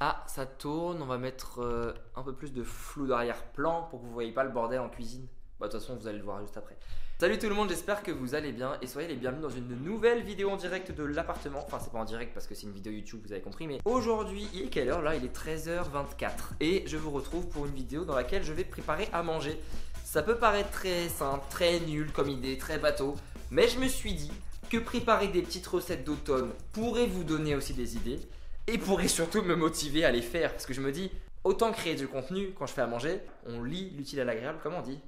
Ah, ça tourne, on va mettre un peu plus de flou d'arrière-plan pour que vous ne voyez pas le bordel en cuisine. Bah, de toute façon, vous allez le voir juste après. Salut tout le monde, j'espère que vous allez bien et soyez les bienvenus dans une nouvelle vidéo en direct de l'appartement. Enfin, c'est pas en direct parce que c'est une vidéo YouTube, vous avez compris, mais aujourd'hui, il est quelle heure là? Il est 13h24 et je vous retrouve pour une vidéo dans laquelle je vais préparer à manger. Ça peut paraître très simple, très nul comme idée, très bateau, mais je me suis dit que préparer des petites recettes d'automne pourrait vous donner aussi des idées et pourrait surtout me motiver à les faire parce que je me dis, autant créer du contenu quand je fais à manger, on lie l'utile à l'agréable, comme on dit.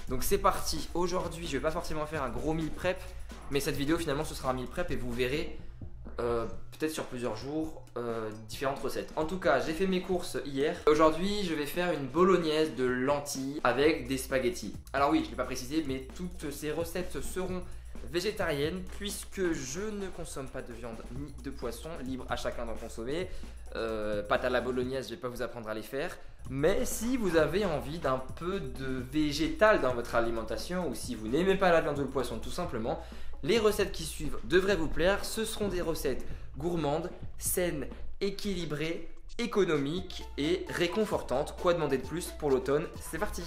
Donc c'est parti, aujourd'hui je vais pas forcément faire un gros meal prep, mais cette vidéo finalement ce sera un meal prep et vous verrez peut-être sur plusieurs jours différentes recettes. En tout cas j'ai fait mes courses hier. Aujourd'hui je vais faire une bolognaise de lentilles avec des spaghettis. Alors oui, je ne l'ai pas précisé, mais toutes ces recettes seront végétariennes puisque je ne consomme pas de viande ni de poisson, libre à chacun d'en consommer. Pâte à la bolognaise, je vais pas vous apprendre à les faire. Mais si vous avez envie d'un peu de végétal dans votre alimentation ou si vous n'aimez pas la viande ou le poisson tout simplement, les recettes qui suivent devraient vous plaire. Ce seront des recettes gourmandes, saines, équilibrées, économiques et réconfortantes. Quoi demander de plus pour l'automne? C'est parti!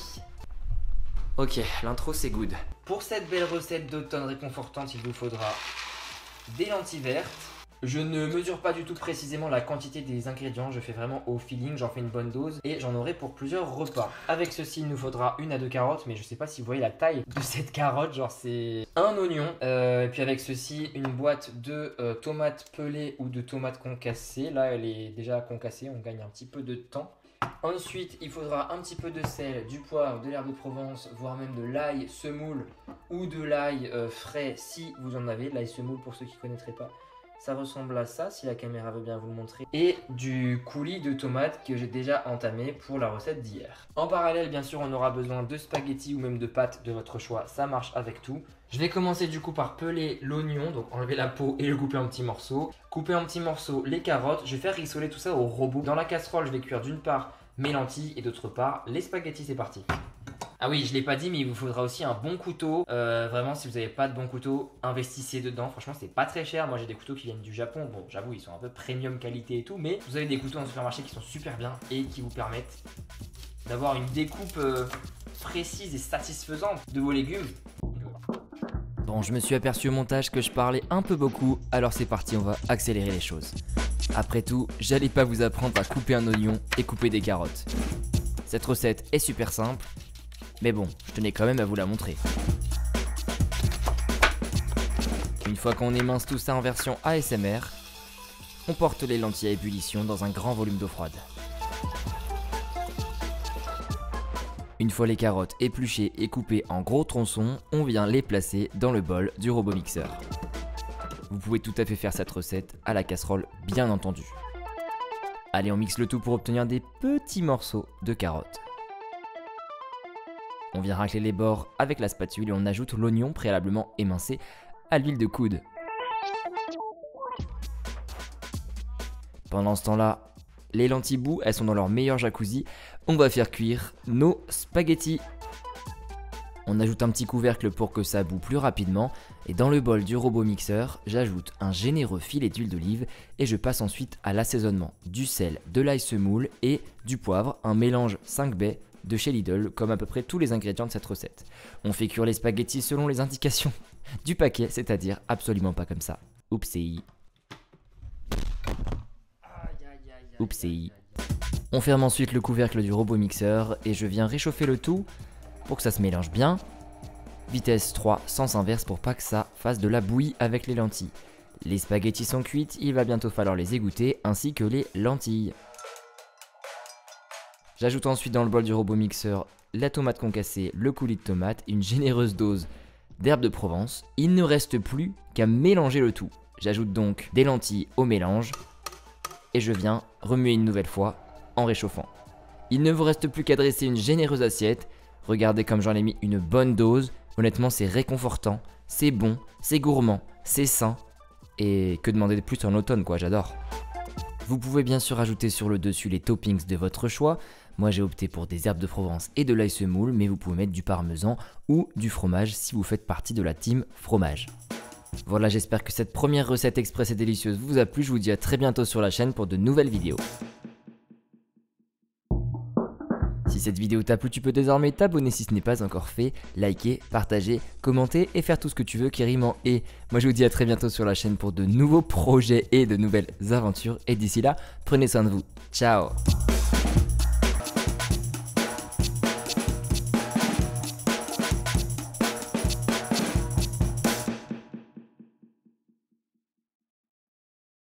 Ok, l'intro c'est good. Pour cette belle recette d'automne réconfortante, il vous faudra des lentilles vertes. Je ne mesure pas du tout précisément la quantité des ingrédients, je fais vraiment au feeling, j'en fais une bonne dose et j'en aurai pour plusieurs repas. Avec ceci, il nous faudra 1 à 2 carottes, mais je sais pas si vous voyez la taille de cette carotte, genre c'est un oignon. Et puis avec ceci, une boîte de tomates pelées ou de tomates concassées. Là, elle est déjà concassée, on gagne un petit peu de temps. Ensuite, il faudra un petit peu de sel, du poivre, de l'herbe de Provence, voire même de l'ail semoule ou de l'ail frais si vous en avez. L'ail semoule, pour ceux qui ne connaîtraient pas, ça ressemble à ça, si la caméra veut bien vous le montrer. Et du coulis de tomates que j'ai déjà entamé pour la recette d'hier. En parallèle, bien sûr, on aura besoin de spaghettis ou même de pâtes de votre choix. Ça marche avec tout. Je vais commencer du coup par peler l'oignon, donc enlever la peau et le couper en petits morceaux. Couper en petits morceaux les carottes. Je vais faire rissoler tout ça au robot. Dans la casserole, je vais cuire d'une part mes lentilles et d'autre part les spaghettis. C'est parti. Ah oui, je ne l'ai pas dit, mais il vous faudra aussi un bon couteau. Vraiment, si vous n'avez pas de bon couteau, investissez dedans. Franchement, c'est pas très cher. Moi, j'ai des couteaux qui viennent du Japon. Bon, j'avoue, ils sont un peu premium qualité et tout. Mais vous avez des couteaux en supermarché qui sont super bien et qui vous permettent d'avoir une découpe précise et satisfaisante de vos légumes. Bon, je me suis aperçu au montage que je parlais un peu beaucoup. Alors c'est parti, on va accélérer les choses. Après tout, j'allais pas vous apprendre à couper un oignon et couper des carottes. Cette recette est super simple. Mais bon, je tenais quand même à vous la montrer. Une fois qu'on émince tout ça en version ASMR, on porte les lentilles à ébullition dans un grand volume d'eau froide. Une fois les carottes épluchées et coupées en gros tronçons, on vient les placer dans le bol du robot mixeur. Vous pouvez tout à fait faire cette recette à la casserole, bien entendu. Allez, on mixe le tout pour obtenir des petits morceaux de carottes. On vient racler les bords avec la spatule et on ajoute l'oignon préalablement émincé à l'huile de coude. Pendant ce temps-là, les lentilles bout, elles sont dans leur meilleur jacuzzi. On va faire cuire nos spaghettis. On ajoute un petit couvercle pour que ça bout plus rapidement. Et dans le bol du robot mixeur, j'ajoute un généreux filet d'huile d'olive et je passe ensuite à l'assaisonnement du sel, de l'ail semoule et du poivre, un mélange 5 baies de chez Lidl, comme à peu près tous les ingrédients de cette recette. On fait cuire les spaghettis selon les indications du paquet, c'est-à-dire absolument pas comme ça. Oupsie. Oupsie. On ferme ensuite le couvercle du robot mixeur et je viens réchauffer le tout pour que ça se mélange bien. Vitesse 3, sens inverse pour pas que ça fasse de la bouillie avec les lentilles. Les spaghettis sont cuites, il va bientôt falloir les égoutter ainsi que les lentilles. J'ajoute ensuite dans le bol du robot mixeur la tomate concassée, le coulis de tomate, une généreuse dose d'herbe de Provence. Il ne reste plus qu'à mélanger le tout. J'ajoute donc des lentilles au mélange et je viens remuer une nouvelle fois en réchauffant. Il ne vous reste plus qu'à dresser une généreuse assiette. Regardez comme j'en ai mis une bonne dose. Honnêtement, c'est réconfortant, c'est bon, c'est gourmand, c'est sain. Et que demander de plus en automne quoi, j'adore. Vous pouvez bien sûr ajouter sur le dessus les toppings de votre choix. Moi j'ai opté pour des herbes de Provence et de l'ail semoule, mais vous pouvez mettre du parmesan ou du fromage si vous faites partie de la team fromage. Voilà, j'espère que cette première recette express et délicieuse vous a plu. Je vous dis à très bientôt sur la chaîne pour de nouvelles vidéos. cette vidéo t'a plu, tu peux désormais t'abonner si ce n'est pas encore fait, liker, partager, commenter et faire tout ce que tu veux qui rime en et. Moi je vous dis à très bientôt sur la chaîne pour de nouveaux projets et de nouvelles aventures et d'ici là, prenez soin de vous. Ciao.